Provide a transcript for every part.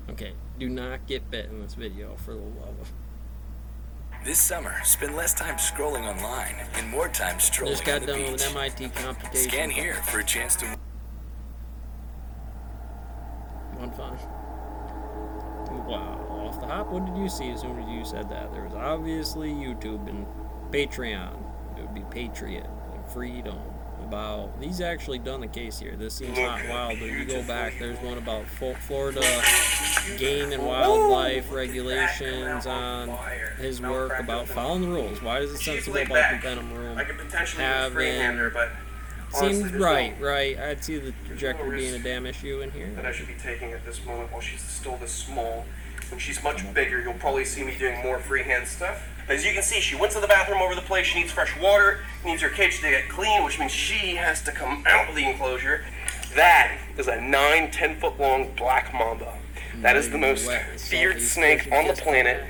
Okay, do not get bit in this video for the love of... This summer, spend less time scrolling online and more time strolling Just got on the done beach. with an MIT computation. Scan here for a chance to... One fun. Wow, off the hop, what did you see as soon as you said that? There was obviously YouTube and Patreon. It would be Patriot and Freedom. About he's actually done the case here. This seems not wild, but if you go back, there's one about Florida game and wildlife regulations on his work about following the rules. Why is it sensible about the Venom Room having... Seems right. I'd see the trajectory being a damn issue in here. That I should be taking at this moment while she's still this small. When she's much bigger, you'll probably see me doing more freehand stuff. As you can see, she went to the bathroom over the place. She needs fresh water, needs her cage to get clean, which means she has to come out of the enclosure. That is a 9-10 foot long black mamba. That is the most feared snake on the planet.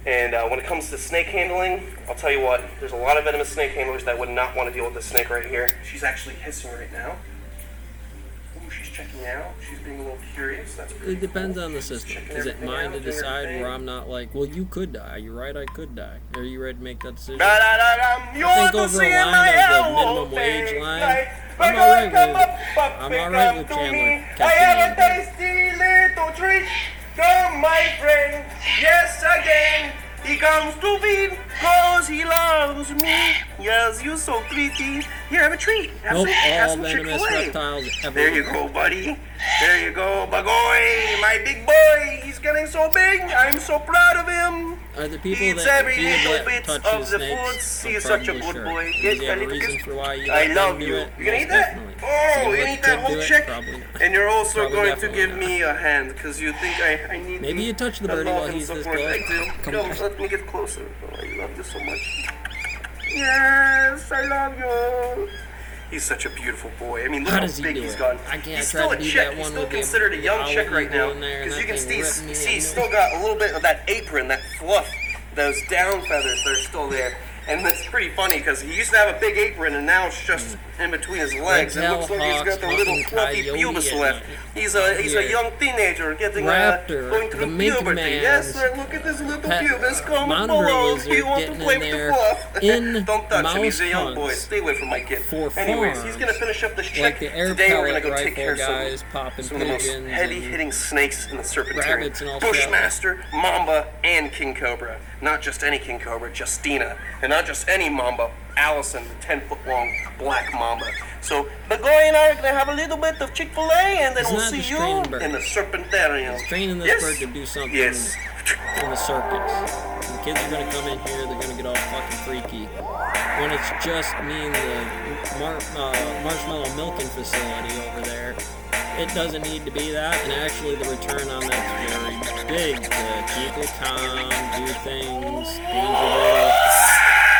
And when it comes to snake handling, I'll tell you what, there's a lot of venomous snake handlers that would not want to deal with this snake right here. She's actually hissing right now. Ooh, she's checking out. She's being a little curious. That's pretty It depends cool. on the system. Checking Is it everything mine out, to doing her decide thing. where I'm not like, well, you could die. You're right, I could die. Are you ready to make that decision? You I think over a line of the minimum wage line, I'm alright with Chandler I have a catching tasty little treat from my friend. Yes, again, he comes to feed cause he loves me. Yes, you're so pretty. Here, have a treat. Have Nope, have all some venomous Chick-fil-A. reptiles ever. There you go, buddy. There you go, Bagoy, my big boy. He's getting so big. I'm so proud of him. Are the people Eats that every you little let bit touch of his the snakes? food. I'm He's such a probably good sure. boy. Does Get he a have a little reason kiss. for why you I let them love do you. it? You gonna Most eat that? definitely. Oh, Is you it eat what that could whole do it? chick? Probably not. And you're also Probably going to definitely give not. me a hand because you think I need Maybe you touch the birdie love while and he's this support. close. I do. Come Come, on. let me get closer. Oh, I love you so much. Yes, I love you. He's such a beautiful boy. I mean, look How how does he big do he's it? gotten. I can't He's try still to a do chick. that He's one still with him. considered a young How chick would right he now do in there and because you that can thing see rip me he's a still got a little bit of that apron, that fluff, those down feathers that are still there. And it's pretty funny because he used to have a big apron and now it's just in between his legs. It looks like he's got the little fluffy pubis left. He's a young teenager getting Raptor, going the through mink puberty. man, Yes, sir, look at this little pet pubis coming monitor below. lizard He wants to getting play in with the there fluff. in Don't touch him. He's a young mouse boy. hunts Stay away from my kid. for Anyways, he's gonna farms, finish up this like trick. the air Today we're gonna pellet go take care rifle of guys popping some of the most pigeons heavy-hitting snakes in the serpentarium. rabbits in Australia. Bushmaster, mamba, and king cobra. Not just any king cobra, Justina, and not just any mamba. Allison, the 10-foot-long black mamba. So, Bagoy and I are gonna have a little bit of Chick-fil-A, and then He's we'll not see just you training birds. in the serpentarium. He's training this Yes. bird to do something Yes. in the circus. The kids are gonna come in here, they're gonna get all fucking freaky. When it's just me and the marshmallow milking facility over there, it doesn't need to be that, and actually the return on that's very big to keep it calm, do things, dangerous,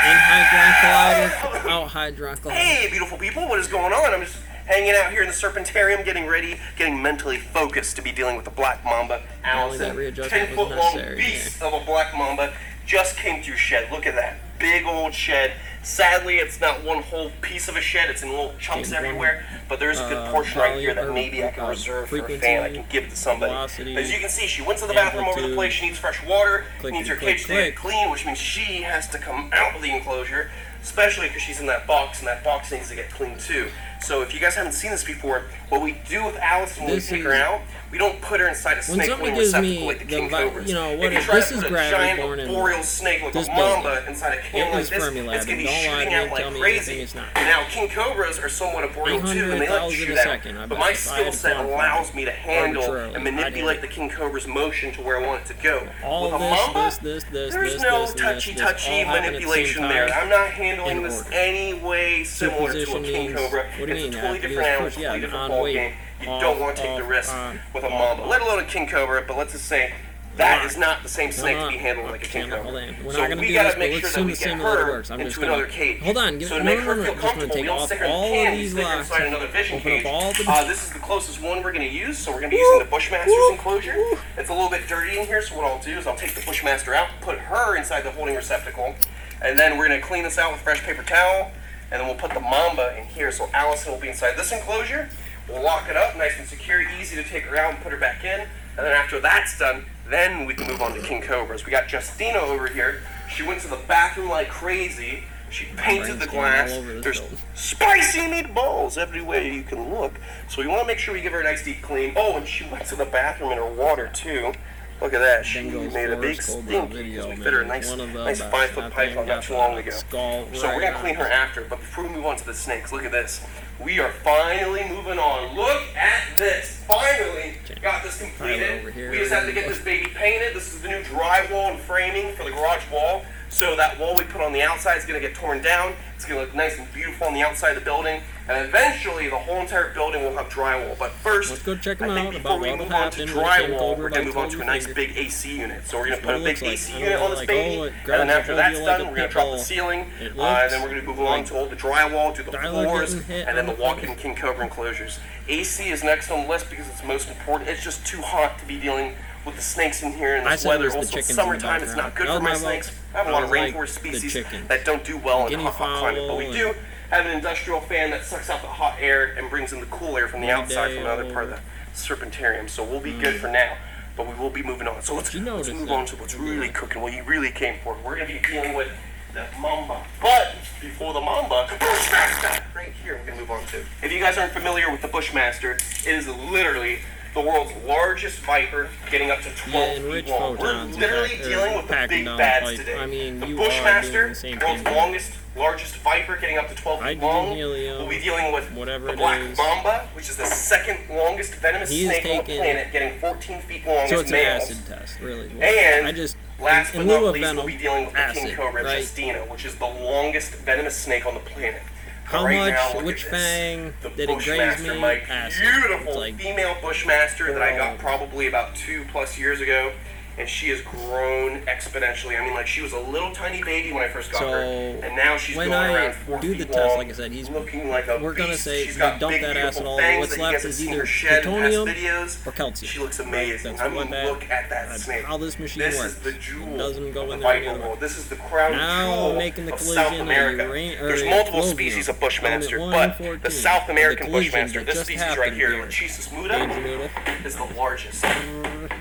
in Hydron Collider, out Hydron Collider. Hey, beautiful people, what is going on? I'm just hanging out here in the serpentarium, getting ready, getting mentally focused to be dealing with the black mamba. Apparently Allison, that readjustment was 10-foot-long necessary, beast of a black mamba, just came through shed. Look at that big old shed. Sadly, it's not one whole piece of a shed. It's in little chunks Okay, one, everywhere. But there's a good portion right here that volume, maybe I can or, reserve for a frequency, fan. I can give it to somebody. velocity, As you can see, she went to the bathroom over the amplitude, place. She needs fresh water. Needs her click, cage to get click. clean, which means she has to come out of the enclosure, especially because she's in that box, and that box needs to get clean too. So if you guys haven't seen this before, what we do with Alice when we This take her is- out, we don't put her inside a When snake somebody wing gives receptacle me like the the king cobras. you know, If what you if try this to is put a gravity giant born in boreal snake like this a mamba building. inside a It can like was this, Fermilab, it's going to be don't lie to shooting me out and like tell me crazy. anything it's not. Now, king cobras are somewhat a boreal too, and they let you 800,000 shoot a at second, I them. bet, But my if I skill had set quantified allows me to handle arbitrarily. and I manipulate the didn't. king cobra's motion to where I want it to go. All With a this, mamba, this, there's no this, touchy-touchy all happen at the manipulation same there. time I'm not handling in this order. any way similar to a Superposition king means- cobra. what do you It's mean? a I totally have to do different this animal, first? Yeah, totally different on ball weight. game. You Off, don't want to take the off, risk on, with a off, mamba, off. let alone a king cobra. But let's just say that is not the same snake to be handled like a king Hold cobra. on. We're So not gonna we do gotta this, but make let's sure that assume we the get same method her works. I'm just into gonna another cage. hold on. So to make her feel Just gonna comfortable, take we don't off stick her in all the of can. We these stick her locks. inside another vision Open cage. up all the. This is the closest one we're going to use, so we're going to be using the Bushmaster's enclosure. It's a little bit dirty in here, so what I'll do is I'll take the Bushmaster out, put her inside the holding receptacle, and then we're going to clean this out with fresh paper towel, and then we'll put the mamba in here. So Allison will be inside this enclosure. We'll lock it up, nice and secure, easy to take her out and put her back in. And then after that's done, then we can move on to king cobras. We got Justina over here. She went to the bathroom like crazy. She painted the glass. There's spicy meatballs everywhere you can look. So we want to make sure we give her a nice deep clean. Oh, and she went to the bathroom in her water too. Look at that. She made a big stink because we fit her a nice 5-foot python not too long ago. So we're going to clean her after. But before we move on to the snakes, look at this. We are finally moving on. Look at this. Finally got this completed. We just have to get this baby painted. This is the new drywall and framing for the garage wall. So that wall we put on the outside is going to get torn down. It's going to look nice and beautiful on the outside of the building. And eventually the whole entire building will have drywall. But first, let's go check them I think out before we move on to drywall, we're going to move on to a nice big AC unit. So we're going to put a big AC unit on this baby. And then after that's done, we're going to drop the ceiling. And then we're going to move on to all the drywall, do the floors, and then the walk-in king cobra enclosures. AC is next on the list because it's most important. It's just too hot to be dealing with the snakes in here in this weather. Also, summertime, it's not good for my snakes. I have a lot of rainforest species that don't do well in hot climate, but we do have an industrial fan that sucks out the hot air and brings in the cool air from the outside from another part of the serpentarium. So we'll be good for now, but we will be moving on. So let's move on to what's really cooking, what you really came for. We're going to be dealing with the mamba. But before the mamba, the Bushmaster! Right here, we're going to move on to. If you guys aren't familiar with the Bushmaster, it is literally the world's largest viper, getting up to 12 feet long. We're literally dealing with the big bads today. I mean, the Bushmaster, world's largest viper, getting up to 12 feet long. We'll be dealing with the black mamba, which is the second longest venomous snake on the planet, getting 14 feet long as males. So it's an acid test, really. And last but not least, we'll be dealing with the king cobra, Justina, which is the longest venomous snake on the planet. How much? Which fang did it graze me? My beautiful female Bushmaster that I got probably about 2+ years ago, and she has grown exponentially. I mean, like, she was a little tiny baby when I first got her, and now she's going around 4 feet long, test, like I said, he's looking like a we're beast. gonna say she's got dump big, that acid all. What's left is either plutonium or calcium. She looks amazing. I mean, look at that snake. How this machine this works. is the jewel it doesn't go in the vital world. This is the crown jewel of South America. There's multiple species of Bushmaster, but the South American Bushmaster, this species right here, Lachesis muta, is the largest.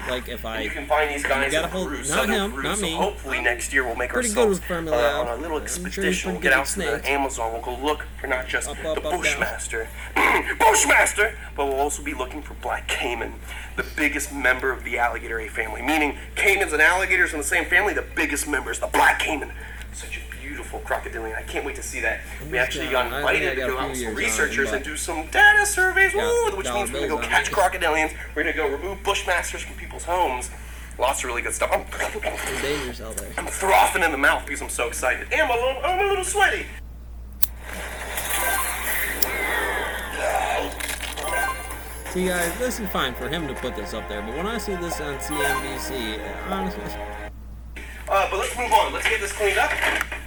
Like if I, you can find these guys in Peru, southern Peru, so hopefully next year we'll make ourselves on a little expedition. We'll get out to the Amazon. We'll go look for not just the Bushmaster, Bushmaster, but we'll also be looking for black caiman, the biggest member of the alligator family. Meaning caimans and alligators in the same family, the biggest member is the black caiman. Such a beautiful crocodilian. I can't wait to see that. We actually got invited to go out with some researchers and do some data surveys, which means we're going to go catch crocodilians. We're going to go remove Bushmasters from people's homes. Lots of really good stuff. I'm frothing in the mouth because I'm so excited. And I'm a little sweaty. See guys, this is fine for him to put this up there, but when I see this on CNBC, honestly... but let's move on. Let's get this cleaned up.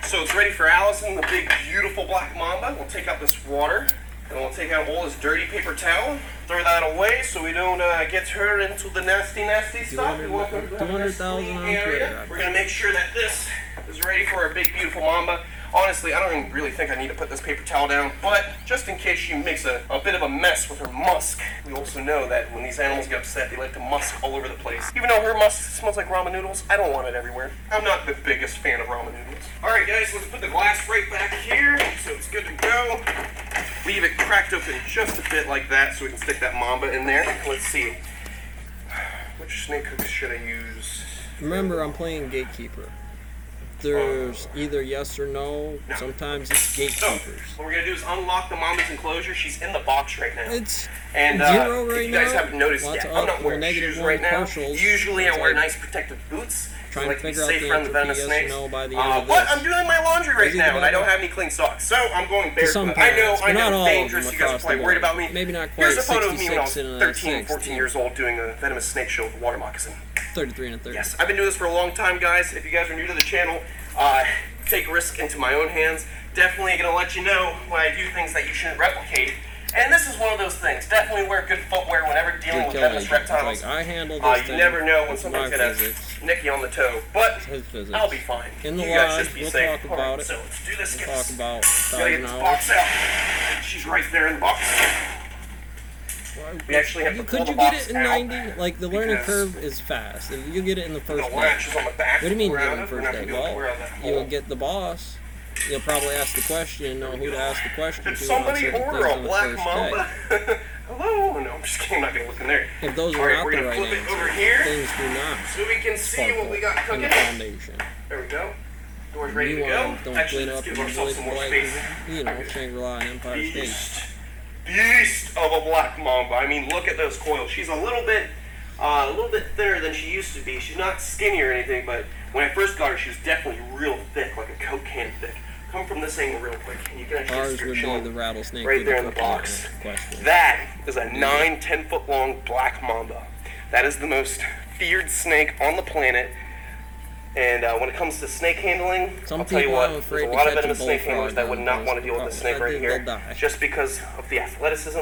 So it's ready for Allison, the big, beautiful black mamba. We'll take out this water, and we'll take out all this dirty paper towel. Throw that away so we don't get her into the nasty, nasty stuff. 200,000 on Twitter. We're going to make sure that this is ready for our big, beautiful mamba. Honestly, I don't even really think I need to put this paper towel down, but just in case she makes a bit of a mess with her musk, we also know that when these animals get upset, they like to musk all over the place. Even though her musk smells like ramen noodles, I don't want it everywhere. I'm not the biggest fan of ramen noodles. Alright guys, let's put the glass right back here, so it's good to go. Leave it cracked open just a bit like that, so we can stick that mamba in there. Let's see. Which snake hooks should I use? Remember, I'm playing Gatekeeper. There's either yes or no. Sometimes it's gatekeepers. So, what we're going to do is unlock the mamba's enclosure. She's in the box right now. It's and, 0 right now. If you guys haven't noticed yet, I'm not wearing shoes right now. Partials. Usually I wear nice protective boots. Trying to figure out the answer yes or no by the end of this. But I'm doing my laundry right now, and I don't have any clean socks. So I'm going barefoot. I know, dangerous. You guys are probably worried about me. Maybe not quite. Here's a photo of me when I was 13, 14 years old doing a venomous snake show with a water moccasin. 33 and 30. Yes, I've been doing this for a long time, guys. If you guys are new to the channel, take risk into my own hands. Definitely going to let you know when I do things that you shouldn't replicate. And this is one of those things. Definitely wear good footwear whenever dealing with venomous reptiles. Like, I handle this you never know when something's going to nick you on the toe. But I'll be fine. In the you guys lodge, just be we'll safe. talk about right, it. So let's do this. We'll talk about get this box out. She's right there in the box. We actually have to pull Could the you get box it in out 90? Like, the learning because curve is fast, and you get it in the the first day. latch is on the back. What do you mean We're get out it in the of- we're first not day? gonna be able to Well, wear out that you'll hole. get the boss. You'll probably ask the question, know who to ask the question Did to. somebody on certain order things a on the black first mamba? day. Hello? No, I'm just kidding. I'm not gonna look in there. If those All are right, not we're the gonna right flip it over answer, here things do not so we can see what sparkle we got in cooking. the foundation. There we go. Door's ready to You go. don't Actually, clean let's up give and ourselves some more like, space. Shangri-La and Empire State. Beast of a black mamba. I mean, look at those coils. She's a little bit thinner than she used to be. She's not skinny or anything, but when I first got her, she was definitely real thick, like a Coke can thick. Come from this angle real quick. You can actually Ours see her would be chilling the rattlesnake right with there the in the cookie box. question. That is a 9-10 foot long black mamba. That is the most feared snake on the planet. And when it comes to snake handling, Some I'll tell you people what, are there's afraid a to lot of catch a venomous snake handlers that would bullfrog not on want to deal with those. this snake I right think here, they'll die. just because of the athleticism,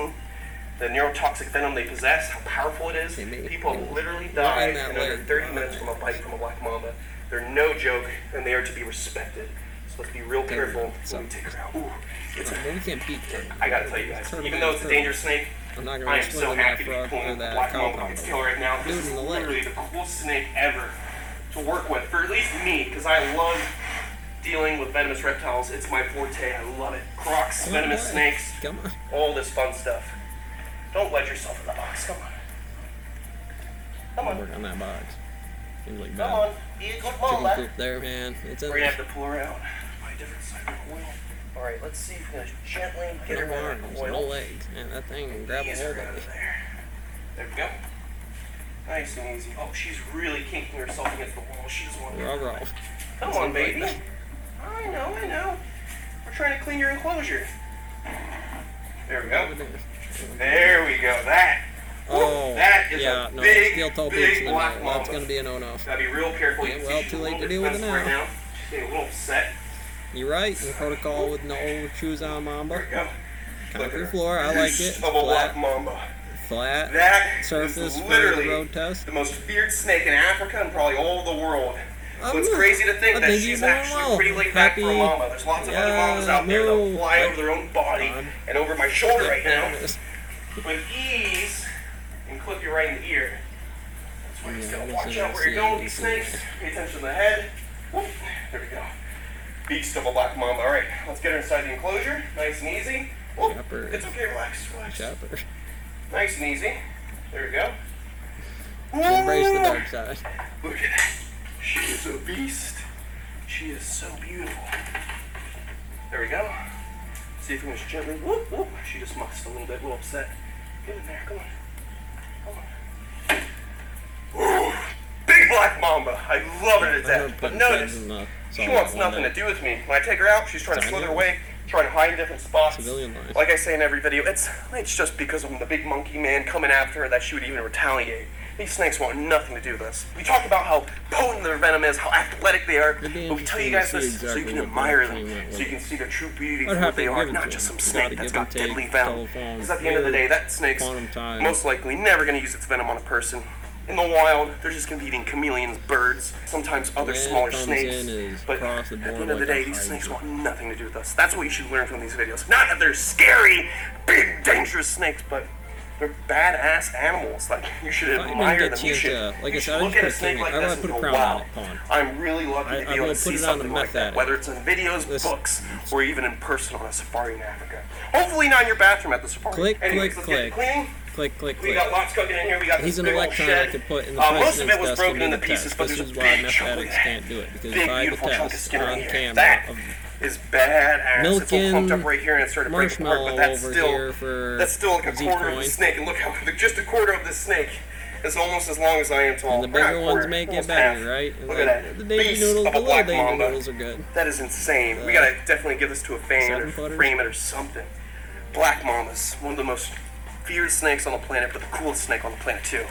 the neurotoxic venom they possess, how powerful it is. They may- People they- literally they're die in in that under leg. 30 minutes from a bite from a black mamba. They're no joke, and they are to be respected. So let's be real careful when we take her out. Ooh, it's Well, we can't beat turtle. I gotta tell you guys, Turtle even though it's a turtle. dangerous snake, I'm not gonna I am swim so in that happy to be frog or pulling that black cow mamba on its tail right now. This Dude is in the leg. literally the coolest snake ever to work with, for at least me, because I love dealing with venomous reptiles. It's my forte. I love it. Crocs, Come on, venomous boy. snakes, Come on. all this fun stuff. Don't let yourself in the box. Come on. Come on. Work on that box. Seems like Come bad. on. Be a good Chicken mama. coop there, man. It's in We're gonna there. have to pull her out by a different side of the coil. All right, let's see if we can gently get her No out of arms, the coil. no legs. Man, that thing can grab a Ease hold her of out it. of there. There we go. Nice and easy. Oh, she's really kinking herself against the wall. She doesn't want to. Rug off. Come on, baby. I know. We're trying to clean your enclosure. There we go. There we go. That. Oh, that is yeah, a no, big, steel toe big boots in the black middle. That's mamba. gonna be a no-no. Gotta be real careful. Yeah, You can well, see she's too a late little to deal bit with it defensive now. right now. She's getting a little upset. You're right. In protocol with no shoes on Mamba. There we go. Concrete floor, I like it. Beast of a black Flat, mamba. flat That surface is for literally the road test. the most feared snake in Africa and probably all of the world. So it's I'm- crazy to think I that think she's you're doing actually well. pretty laid back for a Happy- mama. There's lots of other mamas out there no. that fly over their own body and over my shoulder right now Yes. with ease and clip you right in the ear. That's why you just gotta Yeah, watch listen, out where you're see, going with these see. snakes. Pay attention to the head. Whoop. There we go. Beast of a black mamba. All right, let's get her inside the enclosure. Nice and easy. Whoop. Chopper. It's okay. Relax. Relax. Chopper. Nice and easy. There we go. Embrace the dark side. Look at that. She is a beast. She is so beautiful. There we go. See if we can just gently. Whoop, whoop. She just mussed a little bit, a little upset. Get in there. Come on. Come on. Ooh, big black mamba. I love her to I'm death. But putting notice, threads in the she solid wants one nothing day. to do with me. When I take her out, she's trying to Tiny slither one. away, trying to hide in different spots. Civilian line. Like I say in every video, it's just because of the big monkey man coming after her that she would even retaliate. These snakes want nothing to do with us. We talk about how potent their venom is, how athletic they are, It'd be but we tell you interesting guys to see this so you exactly can what admire direction them, he went so with you can see their true beauty I'd for have what to they give are, it not to just him. some You gotta snake that's give and got take, deadly venom. telephone, Because at the end of the day, that snake's quantum time. most likely never going to use its venom on a person. In the wild, they're just going to be eating chameleons, birds, sometimes other Man smaller comes snakes. in is But across at the the board end of the like a day, these snakes hydra. want nothing to do with us. That's what you should learn from these videos. Not that they're scary, big, dangerous snakes, but they're badass animals. Like, you should I didn't admire get them. a You chance should, to- like I you said, should I look just at a put snake king- like I this gotta and put a go, crown wow, on it, pawn. I'm really lucky I to be able will to put see it on something the like meth that, addict. whether it's in videos, This- books, or even in person on a safari in Africa. Hopefully not in your bathroom at the safari. Click, Anyways, click, let's get to click. cleaning. Click, click, We click. got lots cooking in here. We got He's this an big old electron shed. I could put in the Most of president's it was desk broken and into do the pieces, test. but This there's is a why big meth chunk of addicts that. can't do it, because Big, if I have a beautiful chunk of test skin right on here. camera That of is badass. It's all pumped milking up right here and it started breaking apart, but marshmallow that's over still here for that's still like a Zeke quarter of the coin. snake. And look how just a quarter of this snake is almost as long as I am tall. And the Not bigger ones quarter, make it almost better, half. right? And Look like, at that. the danger Beast noodles, of the a little black danger mamba. noodles are good. That is insane. We gotta definitely give this to a fan or 7-footers. frame it or something. Black mambas, one of the most feared snakes on the planet, but the coolest snake on the planet too.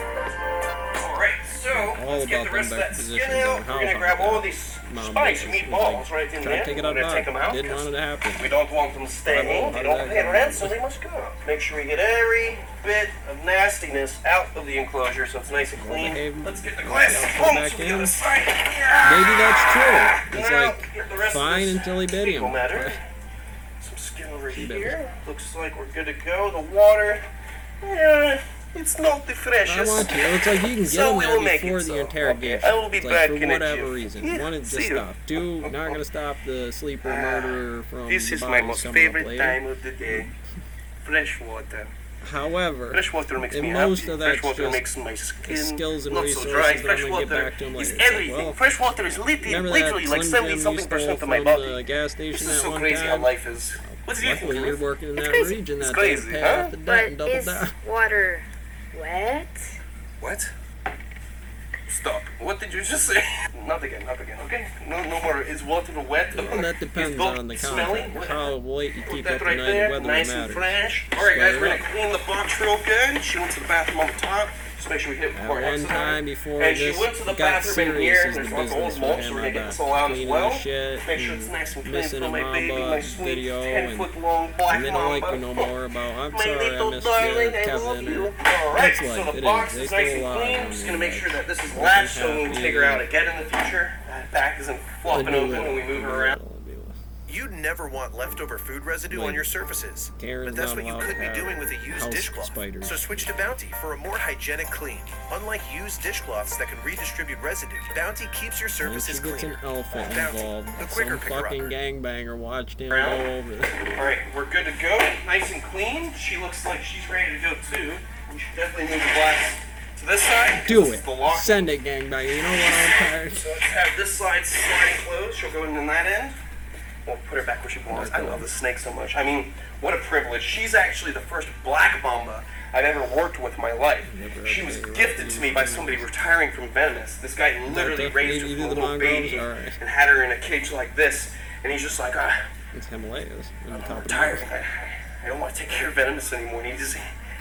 Alright, so All let's get about the rest of them that back skin positions out. and We're how gonna about grab all that. of these Mom spice Bears. meatballs right in Try there. to take it We're out gonna of take them out. Didn't want it to happen. We don't want them staying. How They did don't that pay go? rent, so they must go. Make sure we get every bit of nastiness out of the enclosure so it's nice and clean. behaved. Let's get the glass I'll put it pumps back to the other in. side. Maybe that's true. It's Now, like get the rest of fine this until he bit him. fecal matter. Some skin over over She here. Looks like we're good to go. The water, yeah, it's not the I freshest. want to. It looks like you can get So them we there will make before it the so. interrogation. Okay, I will be It's like back for in a whatever jiff. reason. Yeah, One, see just you. stop. Two, not gonna stop the sleeper murderer from This the is my bodies most coming up favorite later. time of the day. Fresh water. However, Fresh water makes and me most happy. of that's Fresh water just makes my skin skills and not resources so dry. that I'm Fresh gonna get water back to him is later. It's like, everything. well, Fresh water is remember literally that like Slim Jim you 70-something% stole of my from body. the gas station This is that so one crazy how time? life is. What's the Luckily, you're difference? working in It's that crazy. region It's that crazy, they pay huh? off the debt But and double is down. water wet? What? Stop. What did you just say? Not again, okay? No more. Is water wet? Well, that Is depends goat on the smelly? contract. How late you Put keep that up right at night there, and whether nice it and matters. fresh. Alright guys, Square we're it gonna clean the box real good. She went to the bathroom on the top. Just make sure we hit At before one accident. time before And she this went to the got bathroom in serious here. as the There's lots of business old for mulch, so him, we're I gonna get bet. this all out as Cleaning well. the shit Make sure it's and nice and clean missing for a my baby, Mamba my sweet video and 10-foot-long black And they don't like mamba. you no more about, I'm My sorry I little missed darling, you, I love Kevin. you. Or, Alright, that's so life, the it box is. is They nice still and lie clean. on I'm just you, gonna make like, sure that this is nothing latched so we can happy. take her out again in the future. That back isn't flopping open when we move her around. You'd never want leftover food residue on your surfaces. Karen's But that's not what you allowed could to be have doing with a used house dishcloth. spiders. So switch to Bounty for a more hygienic clean. Unlike used dishcloths that can redistribute residue, Bounty keeps your Once surfaces he gets an cleaner. elephant Bounty, involved, the some quicker fucking picker-upper. gangbanger watched him go Around. over there. Alright, we're good to go. Nice and clean. She looks like she's ready to go too. We should definitely move the glass to this side. 'cause Do this it. is the lock. Send it, gangbanger. You know what, I'm tired. So let's have this side sliding closed. She'll go in that end. We'll put her back where she belongs. I love the snake so much. I mean, what a privilege. She's actually the first black mamba I've ever worked with in my life. She was gifted to me by somebody retiring from Venice. This guy literally that raised her you from a do the little baby Mongols? Alright. and had her in a cage like this. And he's just like, It's Himalayas on the top of the tired. mountain. I don't want to take care of Venice anymore. And he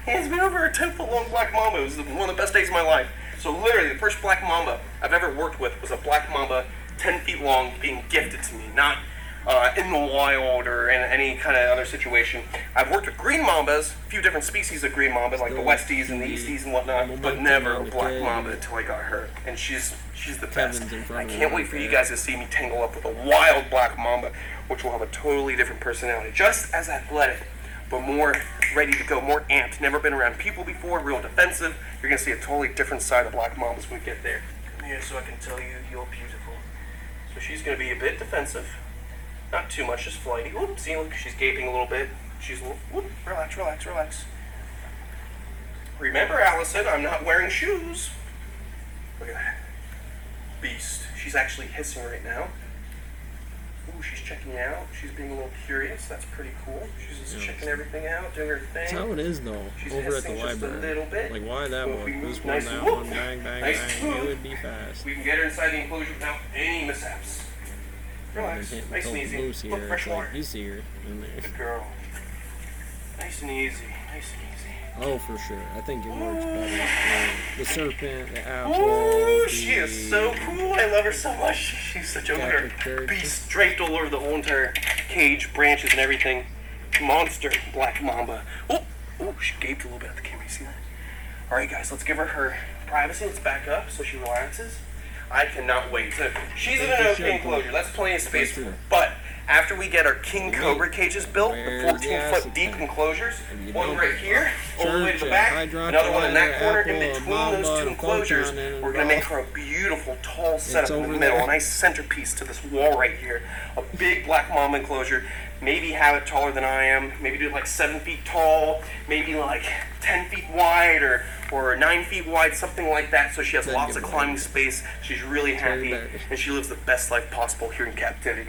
hands me over a 10-foot-long black mamba. It was one of the best days of my life. So literally, the first black mamba I've ever worked with was a black mamba 10 feet long being gifted to me, not in the wild or in any kind of other situation. I've worked with green mambas, a few different species of green mambas, like the Westies and the Easties and whatnot, but never a black mamba until I got her. And she's the best. Kevin's in I front of can't me wait right for you there. guys to see me tangle up with a wild black mamba, which will have a totally different personality. Just as athletic, but more ready to go, more amped. Never been around people before, real defensive. You're gonna see a totally different side of black mambas when we get there. Come here so I can tell you you're beautiful. So she's gonna be a bit defensive. Not too much, just flighty. Whoop, see, look, she's gaping a little bit. She's a little, whoop, relax, relax, relax. Remember, Allison, I'm not wearing shoes. Look at that. Beast. She's actually hissing right now. Ooh, she's checking out. She's being a little curious. That's pretty cool. She's just checking everything out, doing her thing. That's how it is, though, She's over at the hissing just a library. little bit. Like, why that So if one? we This move one, nice that and one, whoop, bang, bang, nice bang. and It smooth. would be fast. We can get her inside the enclosure without any mishaps. Relax. Hitting Nice and Total easy. Moose here. Look, fresh It's like, water. you see her in there. Good girl. Nice and easy. Nice and easy. Oh, for sure. I think it works better. The serpent, the apple. Ooh, the she is so cool. I love her so much. She's such a Catholic weird Church. beast draped all over the whole entire cage, branches and everything. Monster black mamba. Oh, she gaped a little bit at the camera. You see that? All right, guys, let's give her privacy. Let's back up so she relaxes. I cannot wait. So she's in an okay enclosure. That's plenty of space for her. But after we get our king cobra cages built, the Where's the 14-foot acid deep tank? enclosures, You one don't right here, all the way to the church, back, hydrant, another one in that apple, corner, in between mamba, those two and enclosures, photon and we're going to make involved. her a beautiful tall setup in over the middle, there. a nice centerpiece to this wall right here, a big black mamba enclosure. Maybe have it taller than I am, maybe do it like 7 feet tall, maybe like 10 feet wide or 9 feet wide, something like that, so she has Then lots of give it climbing space. She's really happy, better. and she lives the best life possible here in captivity.